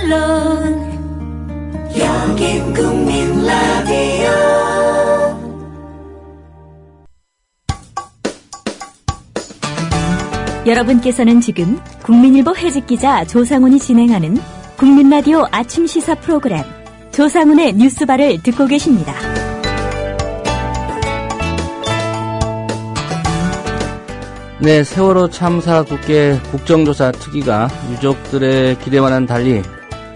물론 여긴 국민 라디오. 여러분께서는 지금 국민일보 해직기자 조상훈이 진행하는 국민라디오 아침 시사 프로그램 조상훈의 뉴스바를 듣고 계십니다. 네, 세월호 참사 국회 국정조사 특위가 유족들의 기대와는 달리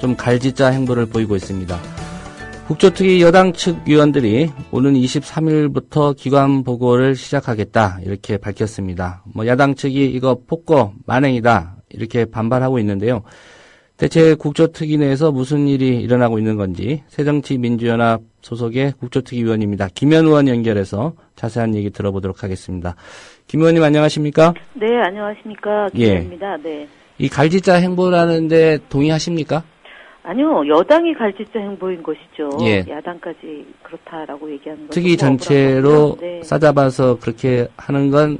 좀 갈짓자 행보를 보이고 있습니다. 국조특위 여당 측 위원들이 오는 23일부터 기관 보고를 시작하겠다 이렇게 밝혔습니다. 야당 측이 이거 폭거 만행이다 이렇게 반발하고 있는데요. 대체 국조특위 내에서 무슨 일이 일어나고 있는 건지 새정치민주연합 소속의 국조특위 위원입니다. 김현 의원 연결해서 자세한 얘기 들어보도록 하겠습니다. 김 의원님 안녕하십니까? 네, 안녕하십니까. 김현입니다. 네. 이 갈짓자 행보라는데 동의하십니까? 아니요, 여당이 갈짓자 행보인 것이죠. 예. 야당까지 그렇다라고 얘기하는 것은 특위 전체로 네. 싸잡아서 그렇게 하는 건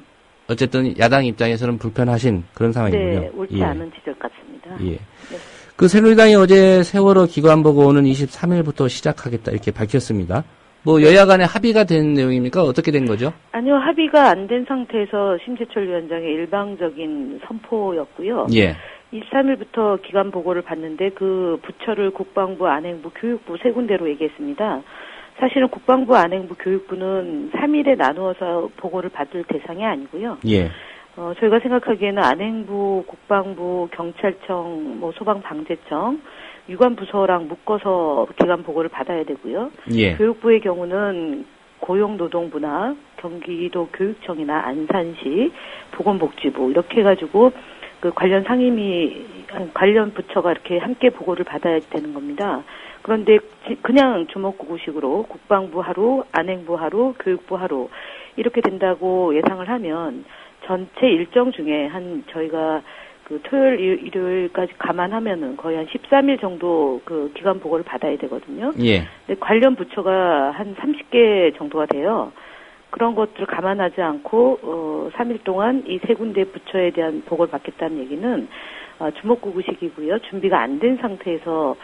어쨌든 야당 입장에서는 불편하신 그런 상황이군요. 네, 옳지 않은 지적 같습니다. 예. 네. 그 새누리당이 어제 세월호 기관 보고는 23일부터 시작하겠다 이렇게 밝혔습니다. 여야 간에 합의가 된 내용입니까? 어떻게 된 거죠? 아니요, 합의가 안 된 상태에서 심재철 위원장의 일방적인 선포였고요. 예. 23일부터 기관 보고를 받는데 그 부처를 국방부, 안행부, 교육부 세 군데로 얘기했습니다. 사실은 국방부, 안행부, 교육부는 3일에 나누어서 보고를 받을 대상이 아니고요. 예. 저희가 생각하기에는 안행부, 국방부, 경찰청, 소방방재청, 유관부서랑 묶어서 기관 보고를 받아야 되고요. 예. 교육부의 경우는 고용노동부나 경기도 교육청이나 안산시, 보건복지부 이렇게 해가지고 그 관련 관련 부처가 이렇게 함께 보고를 받아야 되는 겁니다. 그런데 그냥 주먹구구식으로 국방부 하루, 안행부 하루, 교육부 하루 이렇게 된다고 예상을 하면 전체 일정 중에 저희가 그 토요일, 일요일까지 감안하면은 거의 한 13일 정도 그 기관 보고를 받아야 되거든요. 예. 근데 관련 부처가 한 30개 정도가 돼요. 그런 것들을 감안하지 않고 3일 동안 이 세 군데 부처에 대한 보고를 받겠다는 얘기는 주먹구구식이고요. 준비가 안 된 상태에서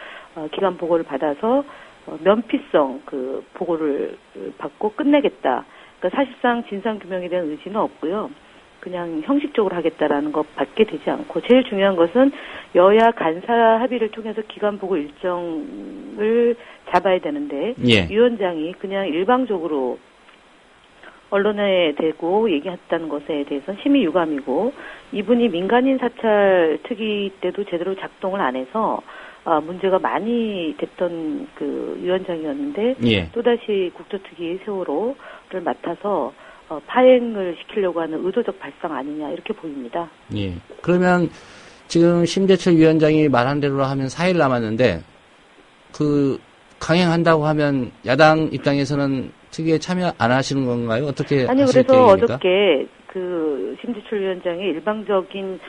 기관 보고를 받아서 면피성 그 보고를 받고 끝내겠다. 그러니까 사실상 진상규명에 대한 의지는 없고요. 그냥 형식적으로 하겠다라는 것밖에 되지 않고 제일 중요한 것은 여야 간사 합의를 통해서 기관 보고 일정을 잡아야 되는데 예. 위원장이 그냥 일방적으로 언론에 대고 얘기했다는 것에 대해서는 심히 유감이고 이분이 민간인 사찰 특위 때도 제대로 작동을 안 해서 문제가 많이 됐던 그 위원장이었는데 예. 또다시 국조특위 세월호를 맡아서 파행을 시키려고 하는 의도적 발상 아니냐 이렇게 보입니다. 예. 그러면 지금 심재철 위원장이 말한 대로 하면 4일 남았는데 강행한다고 하면 야당 입장에서는 특위에 참여 안 하시는 건가요? 어떻게 아니요, 하실 그래서 계획입니까? 어저께 그 심재철 위원장의 일방적인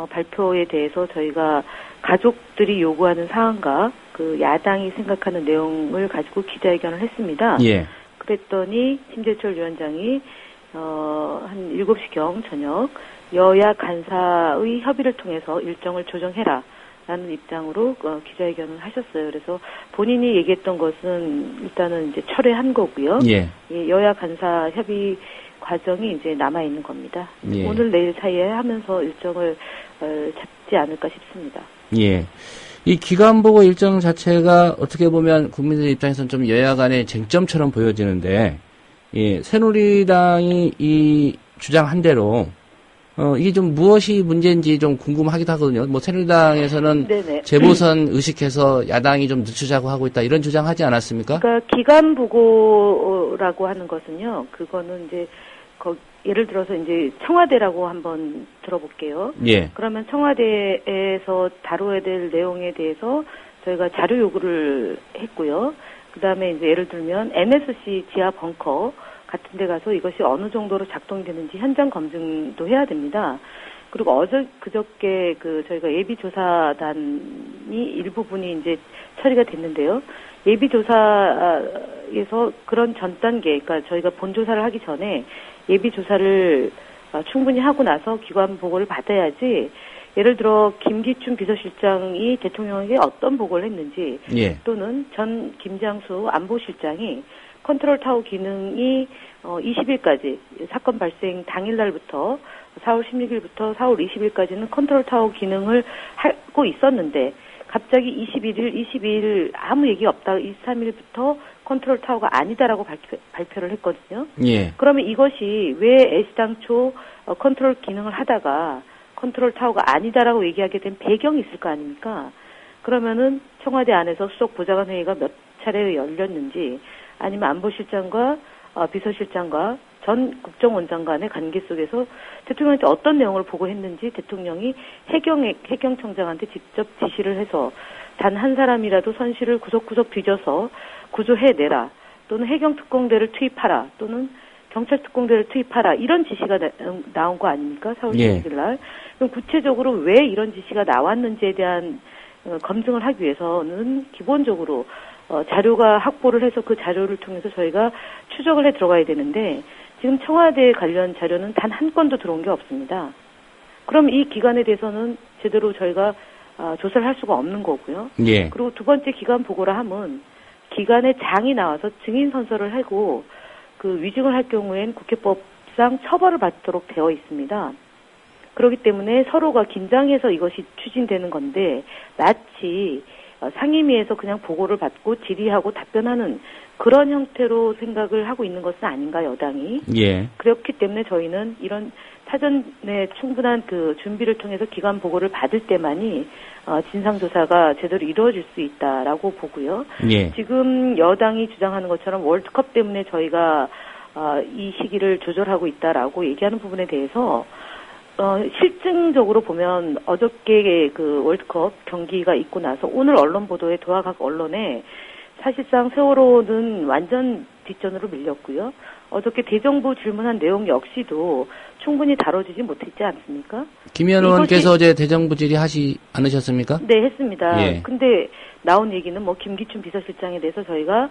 발표에 대해서 저희가 가족들이 요구하는 사항과 그 야당이 생각하는 내용을 가지고 기자회견을 했습니다. 예. 그랬더니 심재철 위원장이 한 7시경 저녁 여야 간사의 협의를 통해서 일정을 조정해라. 라는 입장으로 기자회견을 하셨어요. 그래서 본인이 얘기했던 것은 일단은 이제 철회한 거고요. 예. 예, 여야 간사 협의 과정이 이제 남아 있는 겁니다. 예. 오늘 내일 사이에 하면서 일정을 잡지 않을까 싶습니다. 예. 이 기간 보고 일정 자체가 어떻게 보면 국민들 입장에서는 좀 여야 간의 쟁점처럼 보여지는데, 예, 새누리당이 이 주장한 대로 이게 좀 무엇이 문제인지 좀 궁금하기도 하거든요. 새누리당에서는 네네. 재보선 의식해서 야당이 좀 늦추자고 하고 있다 이런 주장하지 않았습니까? 그러니까 기간 보고라고 하는 것은요. 그거는 이제 예를 들어서 이제 청와대라고 한번 들어볼게요. 예. 그러면 청와대에서 다뤄야 될 내용에 대해서 저희가 자료 요구를 했고요. 그다음에 이제 예를 들면 MSC 지하 벙커 같은 데 가서 이것이 어느 정도로 작동이 되는지 현장 검증도 해야 됩니다. 그리고 그저께 저희가 예비조사단이 일부분이 이제 처리가 됐는데요. 예비조사에서 그런 전 단계, 그러니까 저희가 본조사를 하기 전에 예비조사를 충분히 하고 나서 기관 보고를 받아야지 예를 들어 김기춘 비서실장이 대통령에게 어떤 보고를 했는지 예. 또는 전 김장수 안보실장이 컨트롤 타워 기능이 20일까지 사건 발생 당일날부터 4월 16일부터 4월 20일까지는 컨트롤 타워 기능을 하고 있었는데 갑자기 21일, 22일 아무 얘기 없다가 23일부터 컨트롤 타워가 아니다라고 발표를 했거든요. 예. 그러면 이것이 왜 애시당초 컨트롤 기능을 하다가 컨트롤 타워가 아니다라고 얘기하게 된 배경이 있을 거 아닙니까? 그러면은 청와대 안에서 수석 보좌관 회의가 몇 차례 열렸는지 아니면 안보실장과 비서실장과 전 국정원장 간의 관계 속에서 대통령한테 어떤 내용을 보고했는지 대통령이 해경청장한테 직접 지시를 해서 단 한 사람이라도 선실을 구석구석 뒤져서 구조해내라 또는 해경특공대를 투입하라 또는 경찰특공대를 투입하라 이런 지시가 나온 거 아닙니까? 4월 16일 날. 그럼 구체적으로 왜 이런 지시가 나왔는지에 대한 검증을 하기 위해서는 기본적으로 자료가 확보를 해서 그 자료를 통해서 저희가 추적을 해 들어가야 되는데 지금 청와대 관련 자료는 단 한 건도 들어온 게 없습니다. 그럼 이 기관에 대해서는 제대로 저희가 조사를 할 수가 없는 거고요. 예. 그리고 두 번째 기관 보고라 함은 기관의 장이 나와서 증인 선서를 하고 그 위증을 할 경우엔 국회법상 처벌을 받도록 되어 있습니다. 그렇기 때문에 서로가 긴장해서 이것이 추진되는 건데 마치 상임위에서 그냥 보고를 받고 질의하고 답변하는 그런 형태로 생각을 하고 있는 것은 아닌가 여당이. 예. 그렇기 때문에 저희는 이런 사전에 충분한 그 준비를 통해서 기관 보고를 받을 때만이 진상조사가 제대로 이루어질 수 있다라고 보고요. 예. 지금 여당이 주장하는 것처럼 월드컵 때문에 저희가 이 시기를 조절하고 있다라고 얘기하는 부분에 대해서 실증적으로 보면 어저께 그 월드컵 경기가 있고 나서 오늘 언론 보도에 도화각 언론에 사실상 세월호는 완전 뒷전으로 밀렸고요. 어저께 대정부 질문한 내용 역시도 충분히 다뤄지지 못했지 않습니까? 김의원 의원께서 어제 대정부 질의하지 않으셨습니까? 네, 했습니다. 예. 근데 나온 얘기는 뭐 김기춘 비서실장에 대해서 저희가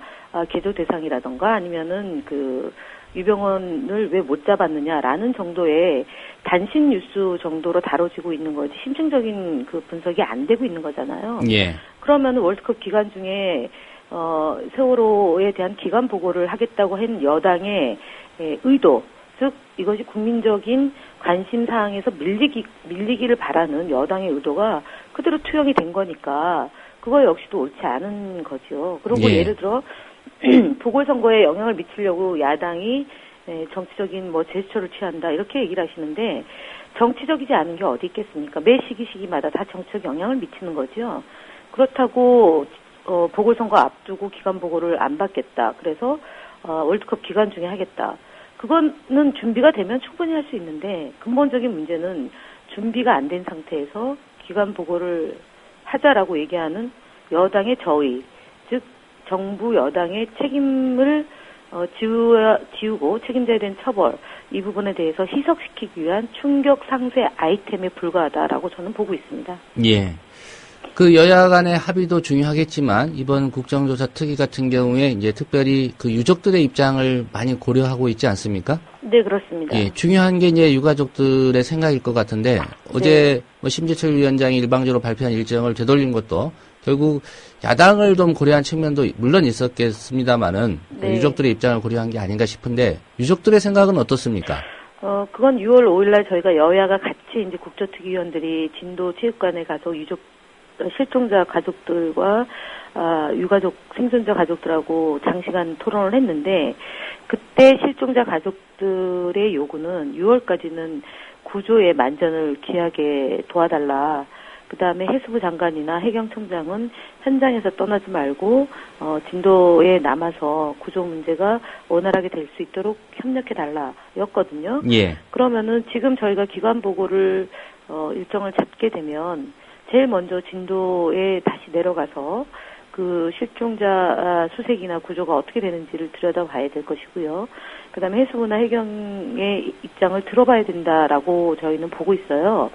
개조 대상이라던가 아니면은 그 유병원을 왜 못 잡았느냐라는 정도의 단신 뉴스 정도로 다뤄지고 있는 거지 심층적인 그 분석이 안 되고 있는 거잖아요. 예. 그러면 월드컵 기간 중에 세월호에 대한 기간 보고를 하겠다고 한 여당의 의도, 즉 이것이 국민적인 관심 사항에서 밀리기를 바라는 여당의 의도가 그대로 투영이 된 거니까 그거 역시도 옳지 않은 거죠. 그리고 예. 예를 들어 보궐선거에 영향을 미치려고 야당이 정치적인 뭐 제스처를 취한다 이렇게 얘기를 하시는데 정치적이지 않은 게 어디 있겠습니까? 매 시기마다 다 정치적 영향을 미치는 거죠. 그렇다고 보궐선거 앞두고 기간 보고를 안 받겠다. 그래서 월드컵 기간 중에 하겠다. 그거는 준비가 되면 충분히 할 수 있는데 근본적인 문제는 준비가 안 된 상태에서 기간 보고를 하자라고 얘기하는 여당의 저의, 즉 정부 여당의 책임을 지우고 책임져야 되는 처벌 이 부분에 대해서 희석시키기 위한 충격 상쇄 아이템에 불과하다라고 저는 보고 있습니다. 예. 그 여야 간의 합의도 중요하겠지만 이번 국정조사 특위 같은 경우에 이제 특별히 그 유족들의 입장을 많이 고려하고 있지 않습니까? 네, 그렇습니다. 예, 중요한 게 이제 유가족들의 생각일 것 같은데 어제 뭐 심재철 위원장이 일방적으로 발표한 일정을 되돌린 것도 결국 야당을 좀 고려한 측면도 물론 있었겠습니다만은 네. 유족들의 입장을 고려한 게 아닌가 싶은데 유족들의 생각은 어떻습니까? 그건 6월 5일 날 저희가 여야가 같이 이제 국조특위위원들이 진도 체육관에 가서 실종자 가족들과 유가족 생존자 가족들하고 장시간 토론을 했는데 그때 실종자 가족들의 요구는 6월까지는 구조의 만전을 기하게 도와달라. 그 다음에 해수부 장관이나 해경청장은 현장에서 떠나지 말고 진도에 남아서 구조 문제가 원활하게 될 수 있도록 협력해달라 였거든요. 예. 그러면은 지금 저희가 기관 보고를 일정을 잡게 되면 제일 먼저 진도에 다시 내려가서 그 실종자 수색이나 구조가 어떻게 되는지를 들여다봐야 될 것이고요. 그다음에 해수부나 해경의 입장을 들어봐야 된다라고 저희는 보고 있어요.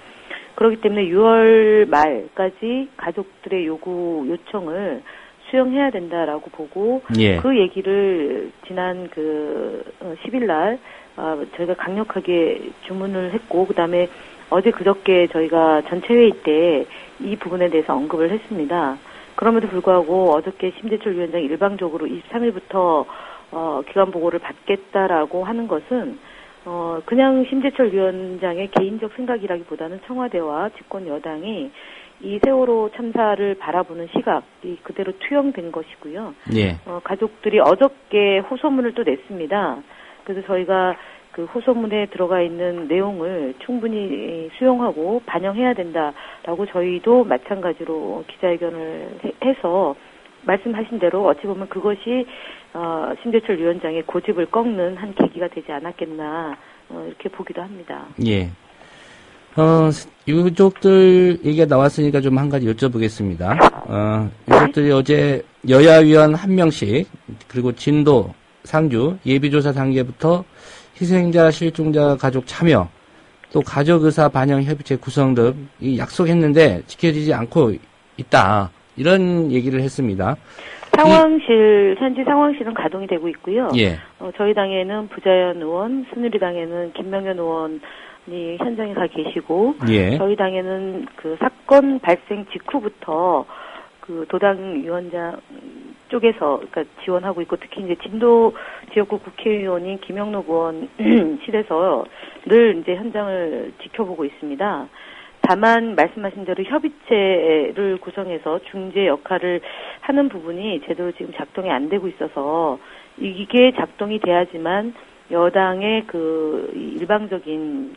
그렇기 때문에 6월 말까지 가족들의 요청을 수용해야 된다라고 보고 예. 그 얘기를 지난 10일 날 저희가 강력하게 주문을 했고 그다음에 어제 그저께 저희가 전체 회의 때 이 부분에 대해서 언급을 했습니다. 그럼에도 불구하고 어저께 심재철 위원장이 일방적으로 23일부터 기간 보고를 받겠다라고 하는 것은 그냥 심재철 위원장의 개인적 생각이라기보다는 청와대와 집권 여당이 이 세월호 참사를 바라보는 시각이 그대로 투영된 것이고요. 예. 가족들이 어저께 호소문을 또 냈습니다. 그래서 저희가 그 호소문에 들어가 있는 내용을 충분히 수용하고 반영해야 된다라고 저희도 마찬가지로 기자회견을 해서 말씀하신 대로 어찌 보면 그것이 심재철 위원장의 고집을 꺾는 한 계기가 되지 않았겠나 이렇게 보기도 합니다. 예. 유족들 얘기가 나왔으니까 좀 한 가지 여쭤보겠습니다. 유족들이 어제 여야 위원 1명씩 그리고 진도, 상주 예비조사 단계부터 희생자, 실종자 가족 참여, 또 가족의사 반영 협의체 구성 등 약속했는데 지켜지지 않고 있다. 이런 얘기를 했습니다. 현지 상황실은 가동이 되고 있고요. 예. 저희 당에는 부자연 의원, 새누리당에는 김명현 의원이 현장에 가 계시고, 예. 저희 당에는 그 사건 발생 직후부터 그 도당 위원장 쪽에서 그러니까 지원하고 있고, 특히 이제 진도 지역구 국회의원인 김영록 의원실에서 늘 이제 현장을 지켜보고 있습니다. 다만 말씀하신 대로 협의체를 구성해서 중재 역할을 하는 부분이 제대로 지금 작동이 안 되고 있어서 이게 작동이 돼야지만 여당의 그 일방적인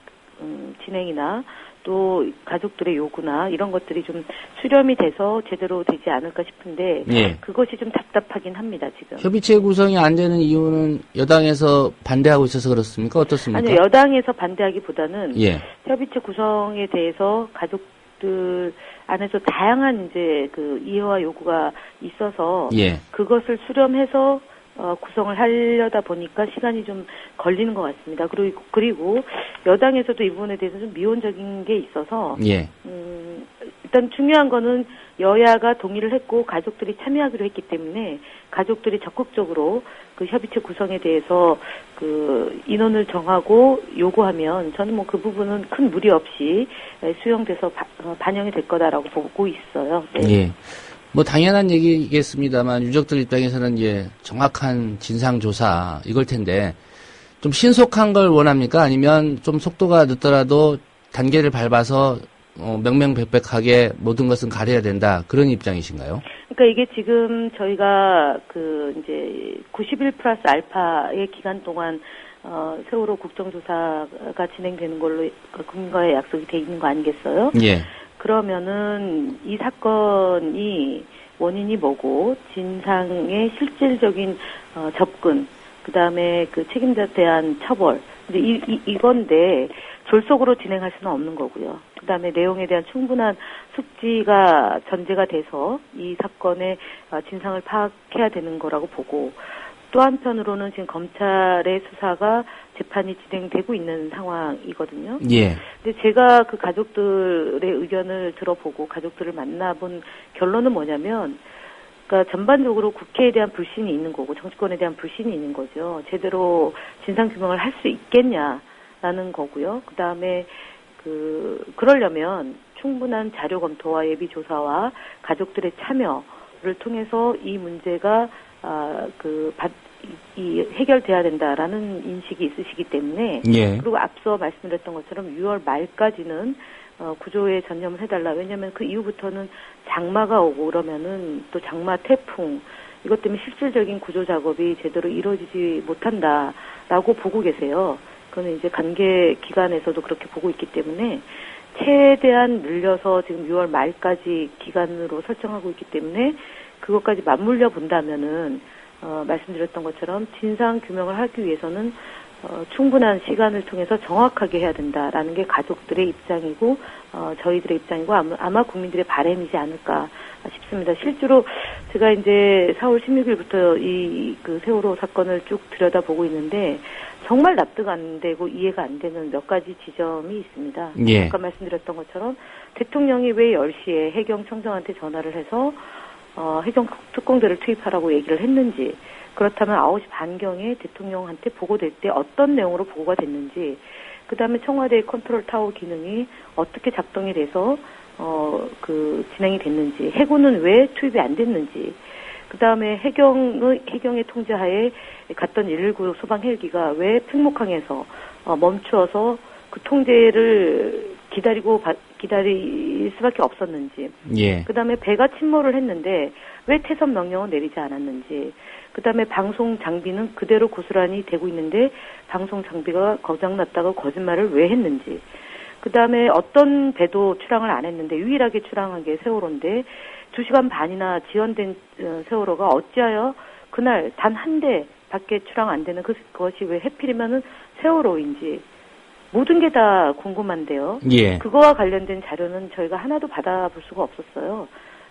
진행이나 또 가족들의 요구나 이런 것들이 좀 수렴이 돼서 제대로 되지 않을까 싶은데 예. 그것이 좀 답답하긴 합니다, 지금. 협의체 구성이 안 되는 이유는 여당에서 반대하고 있어서 그렇습니까? 어떻습니까? 아니요, 여당에서 반대하기보다는 예. 협의체 구성에 대해서 가족들 안에서 다양한 이제 그 이해와 요구가 있어서 예. 그것을 수렴해서 구성을 하려다 보니까 시간이 좀 걸리는 것 같습니다. 그리고 여당에서도 이 부분에 대해서 좀 미온적인 게 있어서 예. 일단 중요한 거는 여야가 동의를 했고 가족들이 참여하기로 했기 때문에 가족들이 적극적으로 그 협의체 구성에 대해서 그 인원을 정하고 요구하면 저는 뭐 그 부분은 큰 무리 없이 수용돼서 반영이 될 거다라고 보고 있어요. 네. 예. 뭐 당연한 얘기겠습니다만 유족들 입장에서는 이제 정확한 진상 조사 이걸 텐데 좀 신속한 걸 원합니까? 아니면 좀 속도가 늦더라도 단계를 밟아서 명명백백하게 모든 것은 가려야 된다 그런 입장이신가요? 그러니까 이게 지금 저희가 그 이제 91 플러스 알파의 기간 동안 세월호 국정조사가 진행되는 걸로 국민과의 약속이 돼 있는 거 아니겠어요? 예. 그러면은 이 사건이 원인이 뭐고 진상의 실질적인 접근, 그다음에 그 책임자에 대한 처벌. 근데 이건데 졸속으로 진행할 수는 없는 거고요. 그다음에 내용에 대한 충분한 숙지가 전제가 돼서 이 사건의 진상을 파악해야 되는 거라고 보고 또 한편으로는 지금 검찰의 수사가 재판이 진행되고 있는 상황이거든요. 예. 근데 제가 그 가족들의 의견을 들어보고 가족들을 만나본 결론은 뭐냐면, 그러니까 전반적으로 국회에 대한 불신이 있는 거고 정치권에 대한 불신이 있는 거죠. 제대로 진상 규명을 할 수 있겠냐라는 거고요. 그 다음에 그러려면 충분한 자료 검토와 예비 조사와 가족들의 참여를 통해서 이 문제가 해결돼야 된다라는 인식이 있으시기 때문에 예. 그리고 앞서 말씀드렸던 것처럼 6월 말까지는 구조에 전념을 해달라. 왜냐하면 그 이후부터는 장마가 오고 그러면은 또 장마 태풍 이것 때문에 실질적인 구조 작업이 제대로 이루어지지 못한다라고 보고 계세요. 그거는 이제 관계 기관에서도 그렇게 보고 있기 때문에 최대한 늘려서 지금 6월 말까지 기간으로 설정하고 있기 때문에 그것까지 맞물려 본다면은 말씀드렸던 것처럼 진상 규명을 하기 위해서는 충분한 시간을 통해서 정확하게 해야 된다라는 게 가족들의 입장이고 저희들의 입장이고 아마 국민들의 바람이지 않을까 싶습니다. 실제로 제가 이제 4월 16일부터 이 그 세월호 사건을 쭉 들여다보고 있는데 정말 납득 안 되고 이해가 안 되는 몇 가지 지점이 있습니다. 예. 아까 말씀드렸던 것처럼 대통령이 왜 10시에 해경청장한테 전화를 해서 해경 특공대를 투입하라고 얘기를 했는지, 그렇다면 9시 반경에 대통령한테 보고될 때 어떤 내용으로 보고가 됐는지, 그다음에 청와대 컨트롤 타워 기능이 어떻게 작동이 돼서 진행이 됐는지, 해군은 왜 투입이 안 됐는지, 그다음에 해경의 통제하에 갔던 119 소방 헬기가 왜 팽목항에서 멈추어서 그 통제를 기다릴 수밖에 없었는지, 예. 그다음에 배가 침몰을 했는데 왜 퇴선 명령을 내리지 않았는지, 그다음에 방송 장비는 그대로 고스란히 되고 있는데 방송 장비가 고장났다가 거짓말을 왜 했는지, 그다음에 어떤 배도 출항을 안 했는데 유일하게 출항한 게 세월호인데 2시간 반이나 지연된 세월호가 어찌하여 그날 단 한 대 밖에 출항 안 되는 그것이 왜 해필이면은 세월호인지 모든 게 다 궁금한데요. 예. 그거와 관련된 자료는 저희가 하나도 받아볼 수가 없었어요.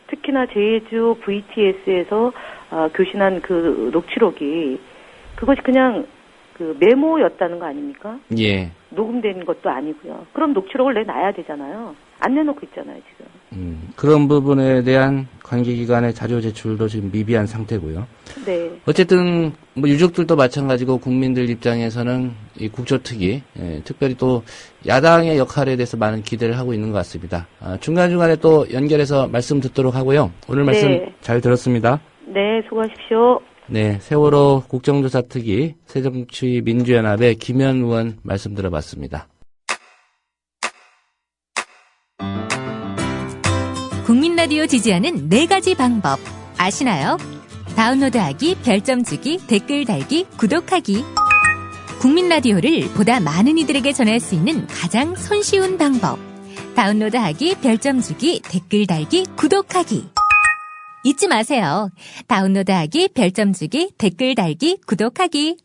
특히나 제주 VTS에서 교신한 그 녹취록이 그것이 그냥 그 메모였다는 거 아닙니까? 예. 녹음된 것도 아니고요. 그럼 녹취록을 내놔야 되잖아요. 안 내놓고 있잖아요, 지금. 그런 부분에 대한 관계기관의 자료 제출도 지금 미비한 상태고요. 네. 어쨌든 뭐 유족들도 마찬가지고 국민들 입장에서는 이 국조특위, 특별히 또 야당의 역할에 대해서 많은 기대를 하고 있는 것 같습니다. 중간중간에 또 연결해서 말씀 듣도록 하고요. 오늘 말씀 네. 잘 들었습니다. 네, 수고하십시오. 네, 세월호 국정조사특위 새정치민주연합의 김현 의원 말씀 들어봤습니다. 국민라디오 지지하는 4가지 방법 아시나요? 다운로드하기, 별점 주기, 댓글 달기, 구독하기. 국민라디오를 보다 많은 이들에게 전할 수 있는 가장 손쉬운 방법. 다운로드하기, 별점 주기, 댓글 달기, 구독하기. 잊지 마세요. 다운로드하기, 별점 주기, 댓글 달기, 구독하기.